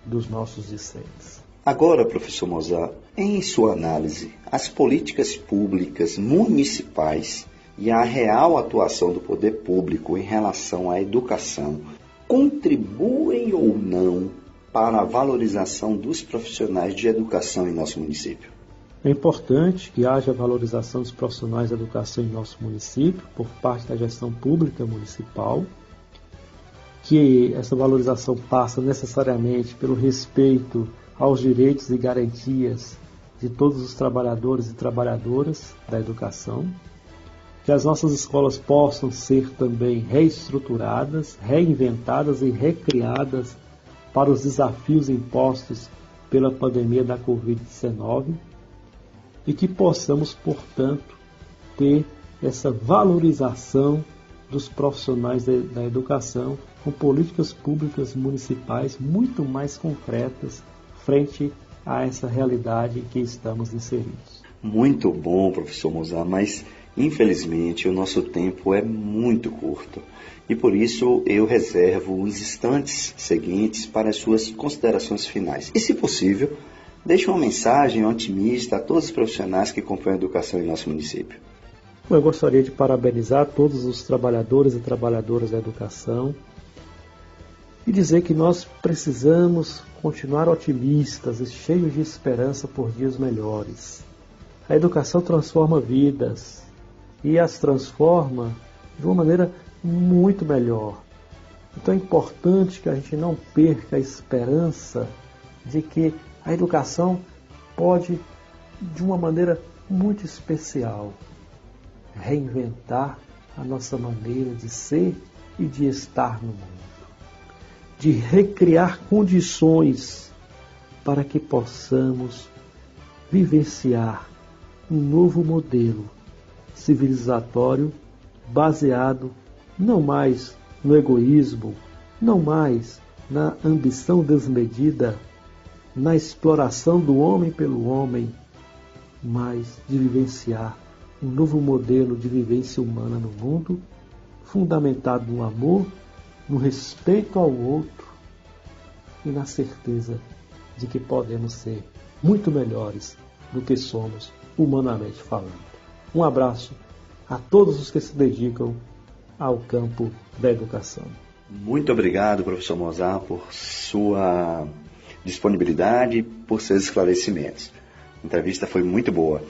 dos nossos discentes.
Agora, professor Mozart, em sua análise, as políticas públicas municipais e a real atuação do poder público em relação à educação contribuem ou não para a valorização dos profissionais de educação em nosso município?
É importante que haja valorização dos profissionais de educação em nosso município por parte da gestão pública municipal, que essa valorização passa necessariamente pelo respeito aos direitos e garantias de todos os trabalhadores e trabalhadoras da educação, que as nossas escolas possam ser também reestruturadas, reinventadas e recriadas para os desafios impostos pela pandemia da Covid-19 e que possamos, portanto, ter essa valorização dos profissionais da educação com políticas públicas municipais muito mais concretas frente a essa realidade em que estamos inseridos.
Muito bom, professor Mozart, mas infelizmente o nosso tempo é muito curto e por isso eu reservo os instantes seguintes para as suas considerações finais. E, se possível, deixe uma mensagem otimista a todos os profissionais que acompanham a educação em nosso município.
Eu gostaria de parabenizar todos os trabalhadores e trabalhadoras da educação e dizer que nós precisamos continuar otimistas e cheios de esperança por dias melhores. A educação transforma vidas e as transforma de uma maneira muito melhor, Então é importante que a gente não perca a esperança de que a educação pode, de uma maneira muito especial, reinventar a nossa maneira de ser e de estar no mundo, de recriar condições para que possamos vivenciar um novo modelo civilizatório baseado não mais no egoísmo, não mais na ambição desmedida, na exploração do homem pelo homem, mas de vivenciar um novo modelo de vivência humana no mundo, fundamentado no amor, no respeito ao outro e na certeza de que podemos ser muito melhores do que somos humanamente falando. Um abraço a todos os que se dedicam ao campo da educação.
Muito obrigado, professor Mozart, por sua disponibilidade e por seus esclarecimentos. A entrevista foi muito boa.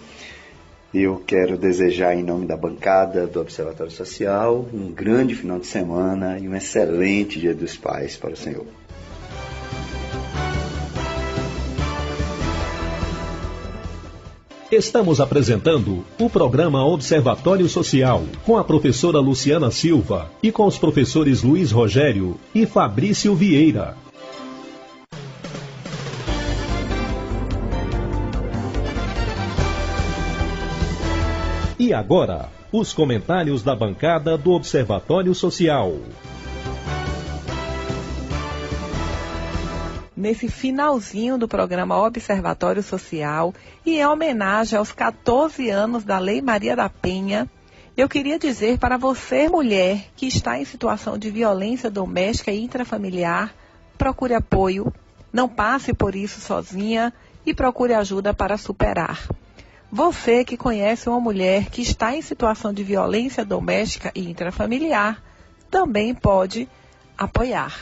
Eu quero desejar, em nome da bancada do Observatório Social, um grande final de semana e um excelente Dia dos Pais para o senhor.
Estamos apresentando o programa Observatório Social, com a professora Luciana Silva e com os professores Luiz Rogério e Fabrício Vieira. E agora, os comentários da bancada do Observatório Social.
Nesse finalzinho do programa Observatório Social e em homenagem aos 14 anos da Lei Maria da Penha, eu queria dizer para você, mulher, que está em situação de violência doméstica e intrafamiliar, procure apoio, não passe por isso sozinha e procure ajuda para superar. Você que conhece uma mulher que está em situação de violência doméstica e intrafamiliar, também pode apoiar.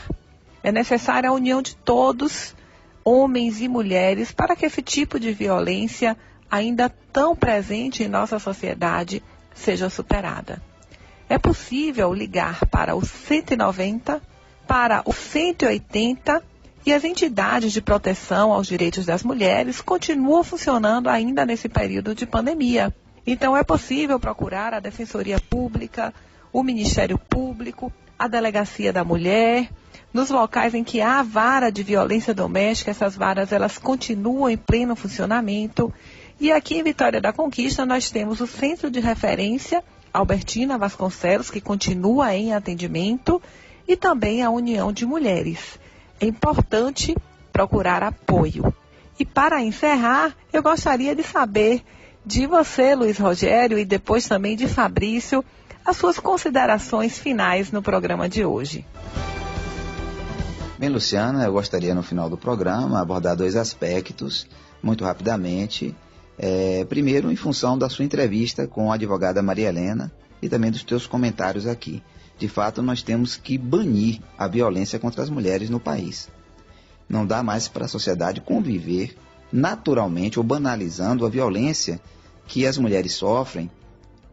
É necessária a união de todos, homens e mulheres, para que esse tipo de violência, ainda tão presente em nossa sociedade, seja superada. É possível ligar para o 190, para o 180 e as entidades de proteção aos direitos das mulheres continuam funcionando ainda nesse período de pandemia. Então é possível procurar a Defensoria Pública, o Ministério Público, a Delegacia da Mulher. Nos locais em que há vara de violência doméstica, essas varas elas continuam em pleno funcionamento. E aqui em Vitória da Conquista nós temos o Centro de Referência Albertina Vasconcelos, que continua em atendimento, e também a União de Mulheres. É importante procurar apoio. E para encerrar, eu gostaria de saber de você, Luiz Rogério, e depois também de Fabrício, as suas considerações finais no programa de hoje.
Bem, Luciana, eu gostaria no final do programa abordar dois aspectos, muito rapidamente. Primeiro, em função da sua entrevista com a advogada Maria Helena e também dos teus comentários aqui. De fato, nós temos que banir a violência contra as mulheres no país. Não dá mais para a sociedade conviver naturalmente ou banalizando a violência que as mulheres sofrem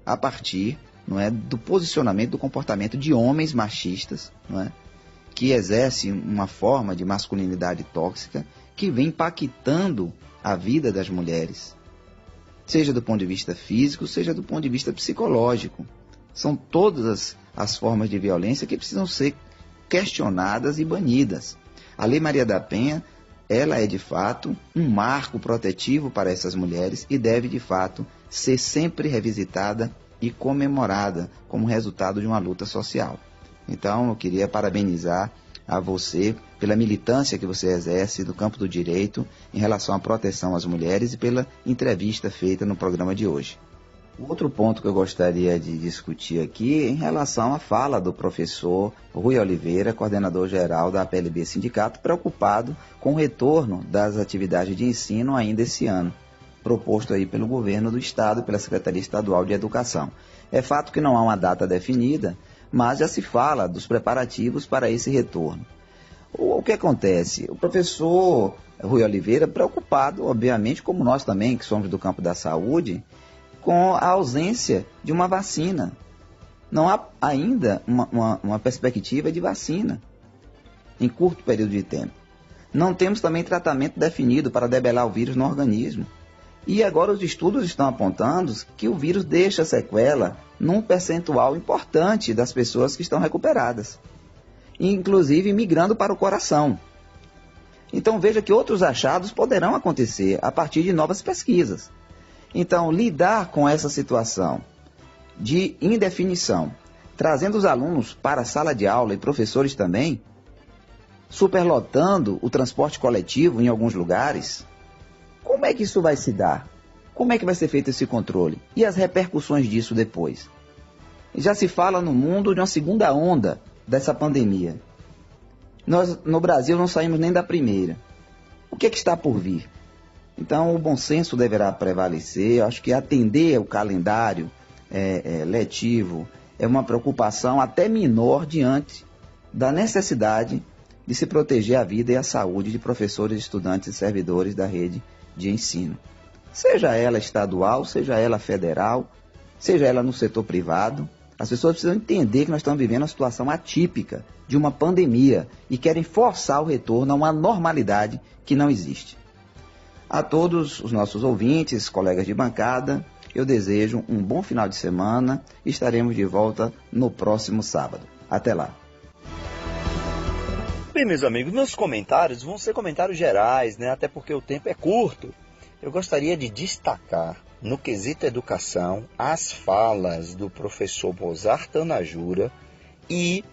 a partir, não é, do posicionamento, do comportamento de homens machistas, não é, que exercem uma forma de masculinidade tóxica que vem impactando a vida das mulheres, seja do ponto de vista físico, seja do ponto de vista psicológico. São todas as formas de violência que precisam ser questionadas e banidas. A Lei Maria da Penha, ela é de fato um marco protetivo para essas mulheres e deve de fato ser sempre revisitada e comemorada como resultado de uma luta social. Então, eu queria parabenizar a você pela militância que você exerce no campo do direito em relação à proteção às mulheres e pela entrevista feita no programa de hoje. O outro ponto que eu gostaria de discutir aqui é em relação à fala do professor Rui Oliveira, coordenador geral da APLB Sindicato, preocupado com o retorno das atividades de ensino ainda esse ano, proposto aí pelo governo do Estado e pela Secretaria Estadual de Educação. É fato que não há uma data definida, mas já se fala dos preparativos para esse retorno. O que acontece? O professor Rui Oliveira, preocupado, obviamente, como nós também, que somos do campo da saúde, com a ausência de uma vacina. não há ainda uma perspectiva de vacina em curto período de tempo. Não temos também tratamento definido para debelar o vírus no organismo. E agora os estudos estão apontando que o vírus deixa sequela num percentual importante das pessoas que estão recuperadas, inclusive migrando para o coração. Então veja que outros achados poderão acontecer a partir de novas pesquisas. Então lidar com essa situação de indefinição, trazendo os alunos para a sala de aula e professores também, superlotando o transporte coletivo em alguns lugares, como é que isso vai se dar? Como é que vai ser feito esse controle? E as repercussões disso depois? Já se fala no mundo de uma segunda onda dessa pandemia. Nós, no Brasil, não saímos nem da primeira. O que é que está por vir? Então, o bom senso deverá prevalecer. Eu acho que atender o calendário letivo é uma preocupação até menor diante da necessidade de se proteger a vida e a saúde de professores, estudantes e servidores da rede de ensino. Seja ela estadual, seja ela federal, seja ela no setor privado, as pessoas precisam entender que nós estamos vivendo uma situação atípica de uma pandemia e querem forçar o retorno a uma normalidade que não existe. A todos os nossos ouvintes, colegas de bancada, eu desejo um bom final de semana e estaremos de volta no próximo sábado. Até lá.
Bem, meus amigos, meus comentários vão ser comentários gerais, né? Até porque o tempo é curto. Eu gostaria de destacar, no quesito educação, as falas do professor Mozart Tanajura e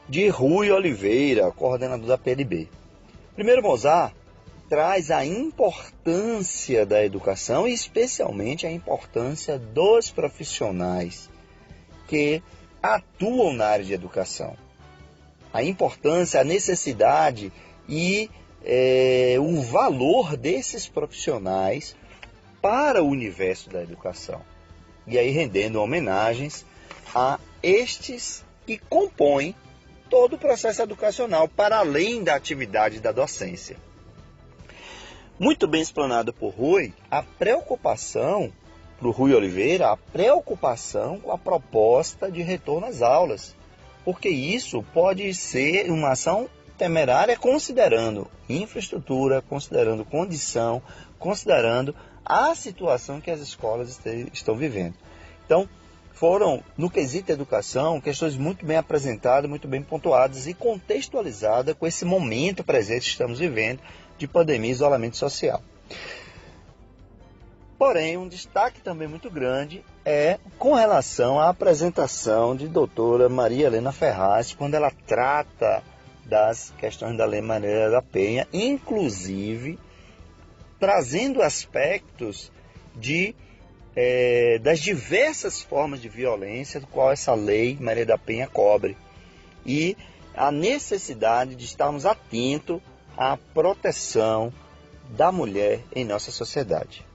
de Rui Oliveira, coordenador da PLB. Primeiro, Mozart traz a importância da educação e especialmente a importância dos profissionais que atuam na área de educação. A importância, a necessidade e o valor desses profissionais para o universo da educação. E aí rendendo homenagens a estes que compõem todo o processo educacional, para além da atividade da docência. Muito bem explanado por Rui, a preocupação, para o Rui Oliveira, a preocupação com a proposta de retorno às aulas, porque isso pode ser uma ação temerária considerando infraestrutura, considerando condição, considerando a situação que as escolas estão vivendo. Então, foram, no quesito educação, questões muito bem apresentadas, muito bem pontuadas e contextualizadas com esse momento presente que estamos vivendo de pandemia e isolamento social. Porém, um destaque também muito grande é com relação à apresentação de doutora Maria Helena Ferraz, quando ela trata das questões da Lei Maria da Penha, inclusive trazendo aspectos das diversas formas de violência do qual essa Lei Maria da Penha cobre, e a necessidade de estarmos atentos à proteção da mulher em nossa sociedade.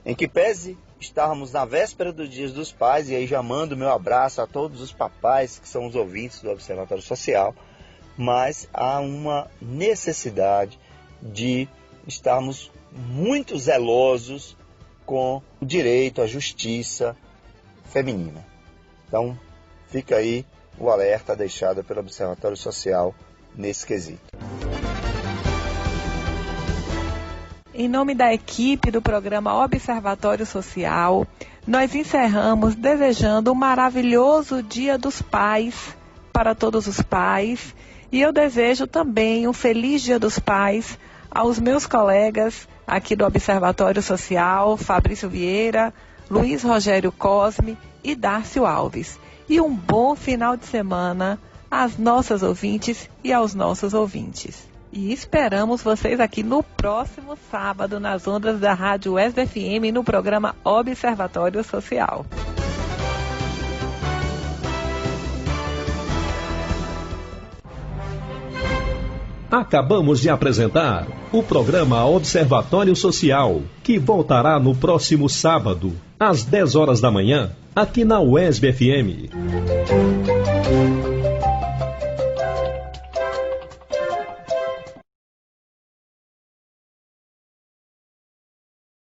Em que pese estarmos na véspera dos Dias dos Pais, e aí já mando meu abraço a todos os papais que são os ouvintes do Observatório Social, mas há uma necessidade de estarmos muito zelosos com o direito à justiça feminina. Então, fica aí o alerta deixado pelo Observatório Social nesse quesito.
Em nome da equipe do programa Observatório Social, nós encerramos desejando um maravilhoso Dia dos Pais para todos os pais, e eu desejo também um feliz Dia dos Pais aos meus colegas aqui do Observatório Social, Fabrício Vieira, Luiz Rogério Cosme e Dárcio Alves. E um bom final de semana às nossas ouvintes e aos nossos ouvintes. E esperamos vocês aqui no próximo sábado nas ondas da Rádio UESB FM no programa Observatório Social.
Acabamos de apresentar o programa Observatório Social, que voltará no próximo sábado, às 10 horas da manhã, aqui na UESB FM.